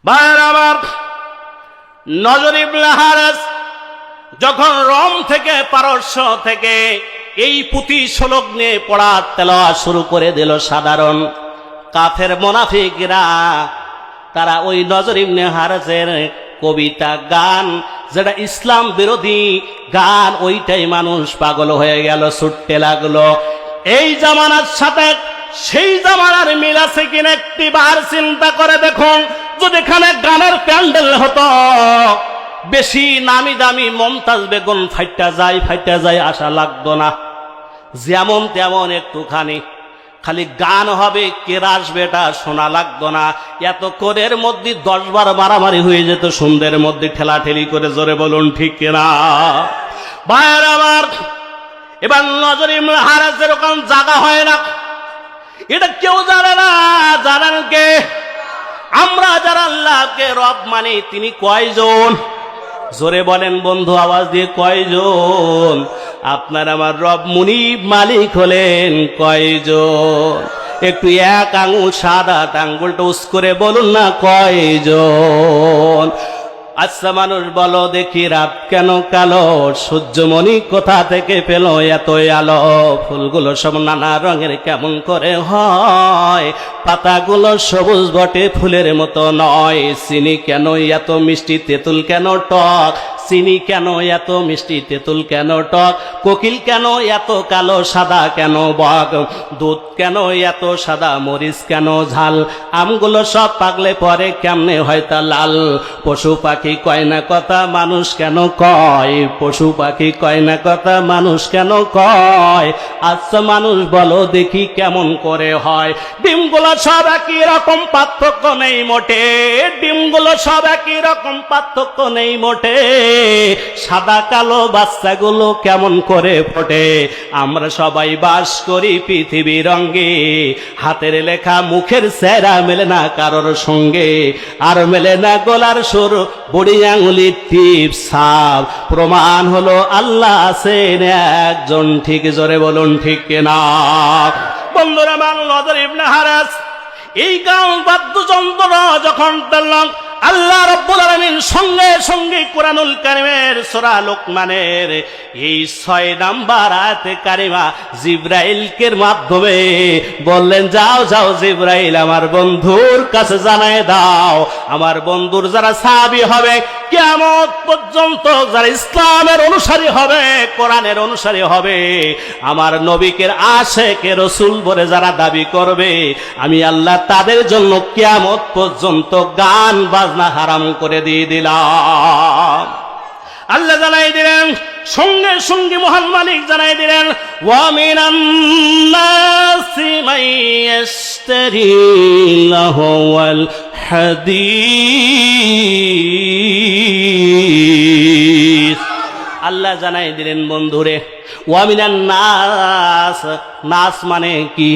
ভাইয়ের আমার, নজর ইবনে হারেস যখন রোম থেকে, পারস্য থেকে এই পুঁথি শ্লোক নিয়ে পড়া তেলাওয়াত শুরু করে দিল, সাধারণ কাফের মুনাফিকরা তারা ওই নজর ইবনে হারেসের কবিতা, গান, যেটা ইসলাম বিরোধী গান, ওইটাই মানুষ পাগল হয়ে গেল, ছুটতে লাগলো। এই জামানার সাথে সেই জামানার মিল আছে কিনা একটি বার চিন্তা করে দেখুন। যদি এখানে গানের প্যান্ডেল হতো, বেশি নামি দামি মমতাজ বেগম ফাইটা যায় আশা লাগতো না। যেমন তেমন একটুখানি খালি গান হবে, কেরা আসবে এটা শোনা লাগতো না। এত কোরের মধ্যে 10 বার মারামারি হয়ে যেত, সুন্দরের মধ্যে ঠেলাঠেলি করে, জোরে বলুন ঠিক কিনা। ভাইয়ের আমার, এবার নজর ইবনে হারেস এরকম জায়গা হয় না, এটা কেউ জানে না। জানেন কে? আমরা যারা আল্লাহকে রব মানি, তিনি কয়জন? জোরে বলেন বন্ধু, আওয়াজ দিয়ে কয়জন? আপনার আমার রব মুনিব মালিক হলেন কয়জন? একটু এক আঙুল, সাদা আঙ্গুলটা উস করে বলুন না, কয়জন? আচ্ছা মানুষ বলো দেখি, রাত কেন কালো? সূর্যমণি কোথা থেকে পেল এত আলো? ফুলগুলো সব নানা রঙের কেমন করে হয়? পাতাগুলো সবুজ বটে, ফুলের মতো নয়। চিনি কেন এত মিষ্টি, তেঁতুল কেন টক? চিনি কেন এত মিষ্টি, তেঁতুল কেন টক? কোকিল কেন এত কালো, সাদা কেন বক? দুধ কেন এত সাদা, মরিচ কেন ঝাল? আমগুলো সব পাকলে পরে কেমনে হয় তা লাল? পশু পাখি কয় না কথা, মানুষ কেন কয়? পশু পাখি কয় না কথা, মানুষ কেন কয়? আচ্ছা মানুষ বলো দেখি কেমন করে হয়? ডিমগুলো সব একই রকম, পার্থক্য নেই মোটে। ডিমগুলো সব একই রকম, পার্থক্য নেই মোটে। সাদা কালো বাচ্চাগুলো কেমন করে ফোটে? আমরা সবাই বাস করি পৃথিবীর রঙে, হাতের লেখা মুখের চেহারা মেলে না কারোর সঙ্গে, আর মেলে না গলার সুর, বুড়ি আঙুলির টিপ ছাপ। প্রমাণ হলো আল্লাহ আছেন একজন, ঠিক জোরে বলুন ঠিক কিনা। বন্ধুরা, নজর ইবনে হারেস এই গান বাদ্যযন্ত্র যখন পেলাম, আল্লাহ রাব্বুল আলামিন সঙ্গে সঙ্গে কুরআনুল কারীমের সূরা লোকমানের এই 6 নাম্বার আয়াতে কারিমা জিবরাইলকে মাধ্যমে বললেন, যাও যাও জিবরাইল, আমার বন্ধুর কাছে জানায় দাও, আমার বন্ধুর যারা সাহাবী হবে, কিয়ামত পর্যন্ত যারা ইসলামের অনুসারী হবে, কোরআনের অনুসারী হবে, আমার নবীকে আশেকে রাসূল বলে যারা দাবি করবে, আমি আল্লাহ তাদের জন্য কিয়ামত পর্যন্ত গান বাজনা হারাম করে দিয়ে দিলাম। আল্লাহ জানাই দিলেন, সঙ্গে সঙ্গে মহান মালিক জানাই দিলেন, ওয়া মিনান নাসি মান ইশতারি লাহওয়াল হাদিস। আল্লাহ জানাই দিলেন বন্ধুরে, ওয়া মিনান নাস, নাস মানে কি?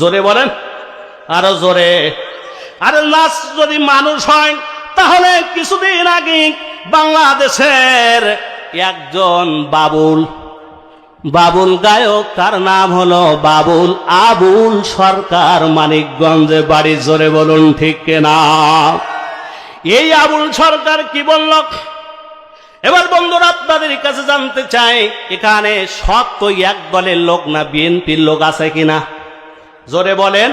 জোরে বলেন, আরো জোরে। আর নাস যদি মানুষ হয়, তাহলে কিছুদিন আগে বাংলাদেশের একজন বাবুল গায়ক, তার নাম হলো বাবুল আবুল সরকার, মানিকগঞ্জে বাড়ি। জোরে বলুন ঠিক কিনা। এই আবুল সরকার কি বলল? এবার বন্ধুরা আপনাদের কাছে জানতে চাই, এখানে সব তো এক দলের লোক না, বিএনপির লোক আছে কিনা? জোরে বলেন,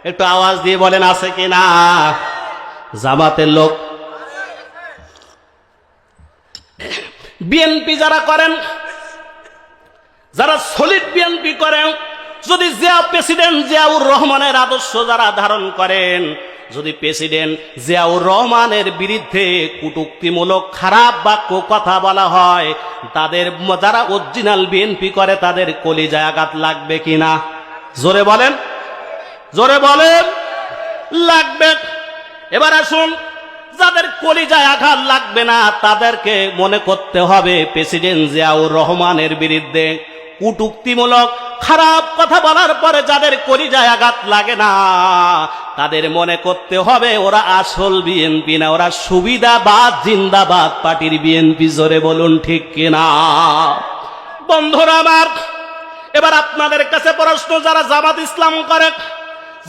একটু আওয়াজ দিয়ে বলেন, আছে কিনা? জামাতের লোক, বিএনপি যারা করেন, যারা সলিড বিএনপি করেন, যদি প্রেসিডেন্ট জিয়াউর রহমানের আদর্শ যারা ধারণ করেন, যদি প্রেসিডেন্ট জিয়াউর রহমানের বিরুদ্ধে কটূক্তিমূলক খারাপ বাক্য কথা বলা হয়, তাদের যারা অরিজিনাল বিএনপি করে তাদের কলিজায় আঘাত লাগবে কিনা? জোরে বলেন, জোরে বলেন, লাগবে। এবার আসুন, যাদের কলিজায় আঘাত লাগবে না, তাদেরকে মনে করতে হবে প্রেসিডেন্ট জিয়াউর রহমানের বিরুদ্ধে কটূক্তিমূলক খারাপ কথা বলার পরে যাদের কলিজায় আঘাত লাগে না, তাদের মনে করতে হবে ওরা আসল বিএনপি না, ওরা সুবিধাবাদ জিন্দাবাদ পার্টির বিএনপি। জোরে বলুন ঠিক কিনা। বন্ধুরা আমার, এবার আপনাদের কাছে প্রশ্ন, যারা জামাত ইসলাম করে,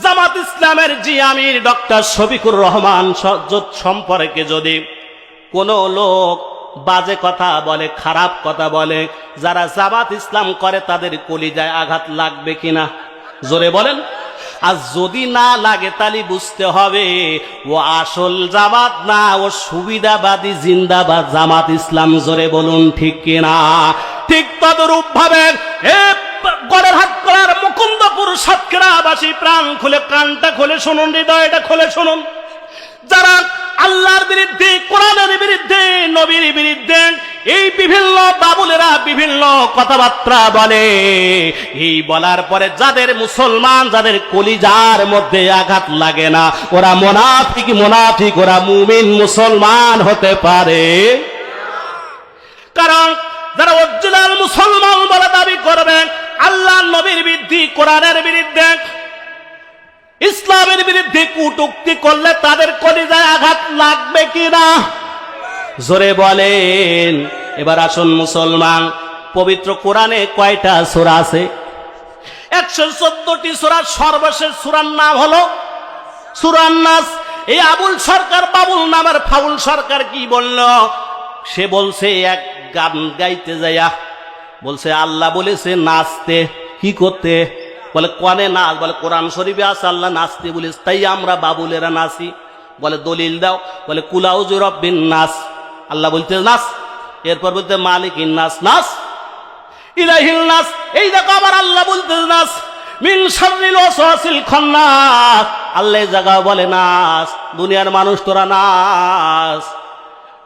জামাত ইসলামের জি আমির ডক্টর শফিকুর রহমান সম্পর্কে যদি কোন লোক বাজে কথা বলে, খারাপ কথা বলে, যারা জামাত ইসলাম করে তাদের কলিজায় আঘাত লাগবে কিনা? জোরে বলেন। আর যদি না লাগে তাহলে বুঝতে হবে ও আসল জামাত না, ও সুবিধাবাদী জিন্দাবাদ জামাত ইসলাম। জোরে বলুন ঠিক কিনা? ঠিক তদরূপ ভাবে গড়ের হাত করার মুকুন্দপুর সাতক্ষীরাবাসী প্রাণ খুলে, কানটা খুলে শুনুন, হৃদয়টা খুলে শুনুন, যারা আল্লাহর বিরুদ্ধে, কোরআনের বিরুদ্ধে, নবীর বিরুদ্ধে এই বিভিন্ন বাবুলেরা বিভিন্ন কথাবার্তা বলে, এই বলার পরে যাদের মুসলমান, যাদের কলিজার মধ্যে আঘাত লাগে না, ওরা মুনাফিক, ওরা মুমিন মুসলমান হতে পারে। কারণ যারা অরিজিনাল মুসলমান বলে দাবি করবেন, আল্লাহ নবীর বিরুদ্ধে, কোরআনের বিরুদ্ধে, ইসলামের বিরুদ্ধে কটূক্তি করলে তাদের কলিজায় আঘাত লাগবে কিনা? জোরে বলেন। এবার আসুন মুসলমান, পবিত্র কোরআনে কয়টা সূরা আছে? 114টি সূরা। সর্বশেষ সূরার নাম হলো সূরা নাস। এই আবুল সরকার, বাবুল নামের ফাউল সরকার কি বলল? সে বলছে এক গান গাইতে যাইয়া বলছে আল্লাহ বলেছে নাচতে। কি করতে? বলে কনে নাচ? বলে কোরআন শরীফে আছে আল্লাহ নাচতে বলিস, তাই আমরা বাবুলেরা নাচি। বলে দলিল দাও। বলে কুলাউযু রাব্বিন নাস, আল্লাহ বলতে নাচ, এরপর বলতে মালিকিন নাস, নাচ, ইলাহিল নাস, এই দেখো আবার আল্লাহ বলতে নাচ, মিন শাররিল ওয়াসওয়াসিল খান্নাস, আল্লাহ এই জায়গা বলে নাচ। দুনিয়ার মানুষ তোরা নাচ।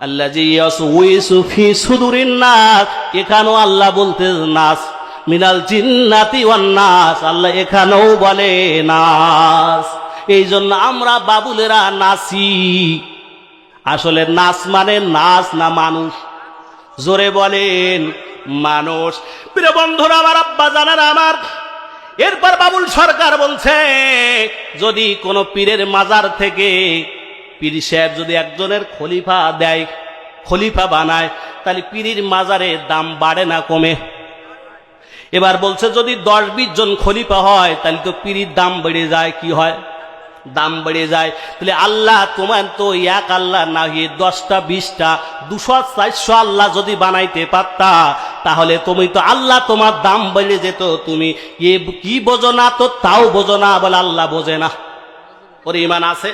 আল্লাযী ইয়াসউইসু ফি সুদুরিন নাস, এখানেও আল্লাহ বলতে নাচ। মিনাল জিন্নাতি ওয়ান নাস, আল্লাহ এখানেও বলে নাচ। এই জন্য আমরা বাবুলেরা নাচি। আসলে নাচ মানে নাচ না মানুষ? জোরে বলেন মানুষ। প্রিয় বন্ধুরা আমার, আব্বা জানেন আমার, এরপর বাবুল সরকার বলছে যদি কোন পীরের মাজার থেকে পীর সাহেব যদি একজনের খলিফা দেয়, খলিফা বানায়, তাহলে পীরের মাজারের দাম বাড়ে না কমে? এবার বলছে যদি 10-20 জন খলিফা হয় তাহলে তো পীরের দাম বেড়ে যায়। কি হয়? দাম বেড়ে যায়। তাহলে আল্লাহ তোমার তো এক আল্লাহ না, 10টা 20টা 200-400 আল্লাহ যদি বানাইতে পারতা, তাহলে তুমি তো আল্লাহ, তোমার দাম বেড়ে যেত। তুমি কি বোঝো না? তো তাও বোঝো না। বলে আল্লাহ বোঝে না। ওর ঈমান আছে?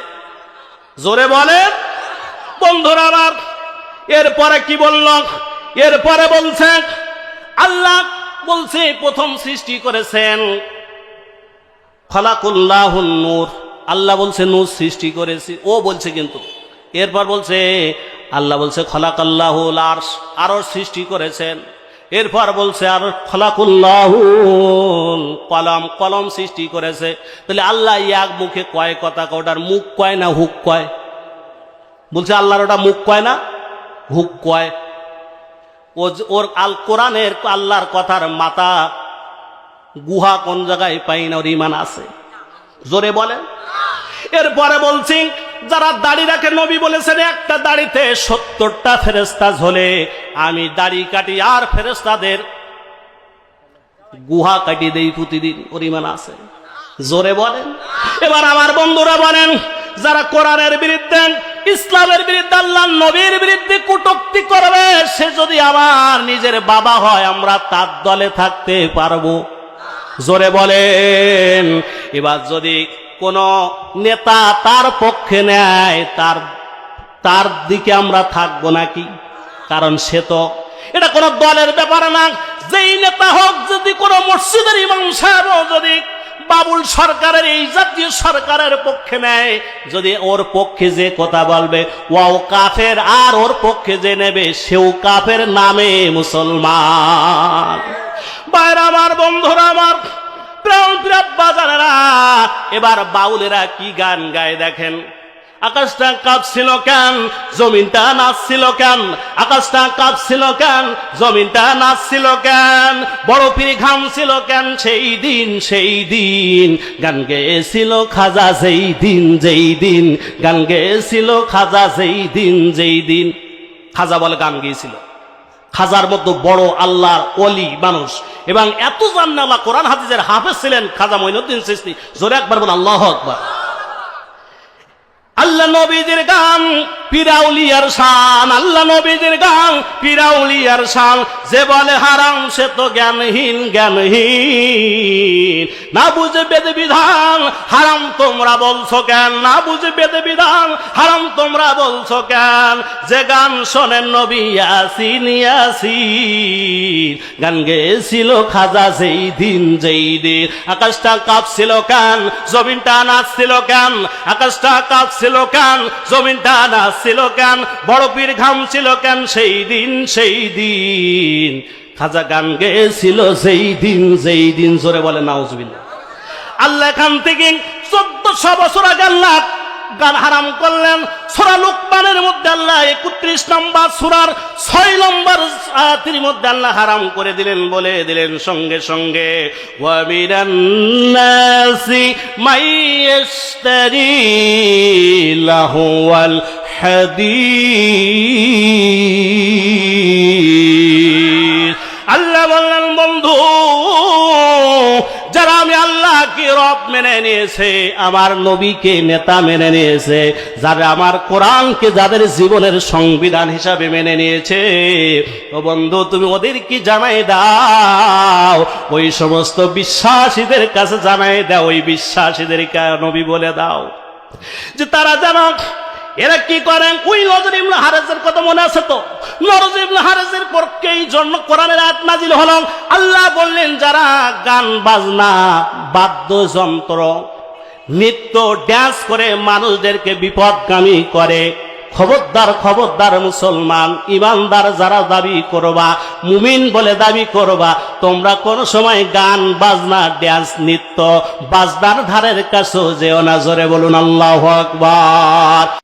জোরে বলেন বন্ধুরা আমার। এরপরে কি বলল? এরপরে বলছে আল্লাহ বলছে প্রথম সৃষ্টি করেছেন খালাকুল্লাহুন নূর, আল্লাহ বলছে নূর সৃষ্টি করেছি, ও বলছে কিন্তু। এরপর বলছে আল্লাহ বলছে খালাকাল্লাহুল আরশ, আরশ সৃষ্টি করেছেন। এরপর বলছে আর খালাকুল্লাহুল কলম, কলম সৃষ্টি করেছে। তাহলে আল্লাহ এক মুখে কয় কথা? ওটার মুখ কয় না হুক কয়? বলছে আল্লাহর ওটা মুখ কয় না হুক কয়। ওর আল কোরআনের আল্লাহর কথার মাথা গুহা কোন জায়গায় পাই না? ওর ঈমান আছে? জোরে বলেন। এরপরে বলছি যারা দাড়ি রাখে, নবী বলেছেন একটা দাড়িতে 70টা ফেরেশতা ঝোলে, আমি দাড়ি কাটি আর ফেরেশতাদের গুহা কাটি দেই প্রতিদিন। ওর ঈমান আছে? জোরে বলেন। এবার আমার বন্ধুরা বলেন, যারা কোরআনের বিরুদ্ধে, ইসলামের বিরুদ্ধে, আল্লাহ নবীর বিরুদ্ধে কটূক্তি করবে, সে যদি আমার নিজের বাবা হয়, আমরা তার দলে থাকতে পারবো? জোরে বলেন। এবার যদি কোন নেতা তার পক্ষে নেয়, তার দিকে আমরা থাকবো নাকি? কারণ সে তো, এটা কোন দলের ব্যাপার না। যেই নেতা হোক, যদি কোন মসজিদের ইমাম সাহেব যদি বাবুল সরকারের, এই জাতীয় সরকারের পক্ষে নেয়, যদি ওর পক্ষে যে কথা বলবে ওয়াও কাফের, আর ওর পক্ষে যে নেবে সেও কাফের, নামে মুসলমান। বাইরে আমার বন্ধুরা আমার, প্রাণ প্রিয় বাজারেরা, এবার বাউলেরা কি গান গায় দেখেন। আকাশটা কাঁপছিল কেন, জমিনটা নাচছিল কেন? আকাশটা কাঁপছিল কেন, জমিনটা নাচছিল কেন? বড় পীর ঘামছিল কেন? সেই দিন, সেই দিন গান গেয়েছিল খাজা, সেই দিন, যেই দিন গান গেয়েছিল খাজা, সেই দিন, যেই দিন। খাজা বলে গান গেয়েছিল। খাজার মতো বড় আল্লাহর ওলি মানুষ এবং এত জানেন আল্লাহ, কোরআন হাদিসের হাফেজ ছিলেন খাজা মঈনুদ্দিন চিশতি। জোরে একবার বলুন আল্লাহু আকবার। আল্লাহ নবীদের গান পিরাউলিয়ার শান, আল্লাহ নবীদের গান পিরাউলিয়ার শান। যে বলে হারাম সে তো জ্ঞানহীন, জ্ঞানহীন। না বুঝে বেদ বিধান হারাম তোমরা বলছো কেন, না বুঝে বেদ বিধান হারাম তোমরা বলছো কেন। যে গান শোনেন নবী ইয়াসিন ইয়াসিন, গান গেয়েছিল খাজা যেই দিন যেই দিন। আকাশটা কাঁপছিল কেন, জমিনটা নাচছিল কেন, আকাশটা কাঁপছিল কেন, জমিনটা নাচছিল কেন, বড় পীর ঘামছিল কেন সেই দিন সেই দিন। খাজা গান গেয়েছিল সেই দিন যেই দিন। জোরে বলে নাউজুবিল্লাহ। আল্লাহ এখান থেকে 1400 বছর আগে আল্লাহ গান হারাম করলেন। সূরা লুকমানের মধ্যে আল্লাহ 31 নম্বর সূরার 6 নম্বর আয়াতের মধ্যে আল্লাহ হারাম করে দিলেন, বলে দিলেন সঙ্গে সঙ্গে, ওয়া মিনান নাসি মাইয়াশতারি লাহুল হাদিস। আল্লাহ বললেন বন্ধু, যারা আমি আল্লাহকে রব মেনে নিয়েছে, আমার নবীকে নেতা মেনে নিয়েছে, যারা আমার কোরআনকে যাদের জীবনের সংবিধান হিসাবে মেনে নিয়েছে, ও বন্ধু তুমি ওদেরকে জানাই দাও, ওই সমস্ত বিশ্বাসীদের কাছে জানাই দাও, ওই বিশ্বাসীদেরকে নবী বলে দাও যে তারা জানো এরা কি করেন। ওই নজর ইবনে হারেসের কথা মনে আছে তো? নজর ইবনে হারেসের পক্ষে এই জন্য কোরআনের আয়াত নাজিল হলো। আল্লাহ বললেন যারা গান বাজনা বাদ্যযন্ত্র নৃত্য ড্যান্স করে মানুষদেরকে বিপদগামী করে, খবরদার খবরদার মুসলমান ইমানদার যারা দাবি করবা, মুমিন বলে দাবি করবা, তোমরা কোন সময় গান বাজনা ড্যান্স নৃত্য বাজনার ধারের কাছেও যেও না। জোরে বলুন আল্লাহু আকবার।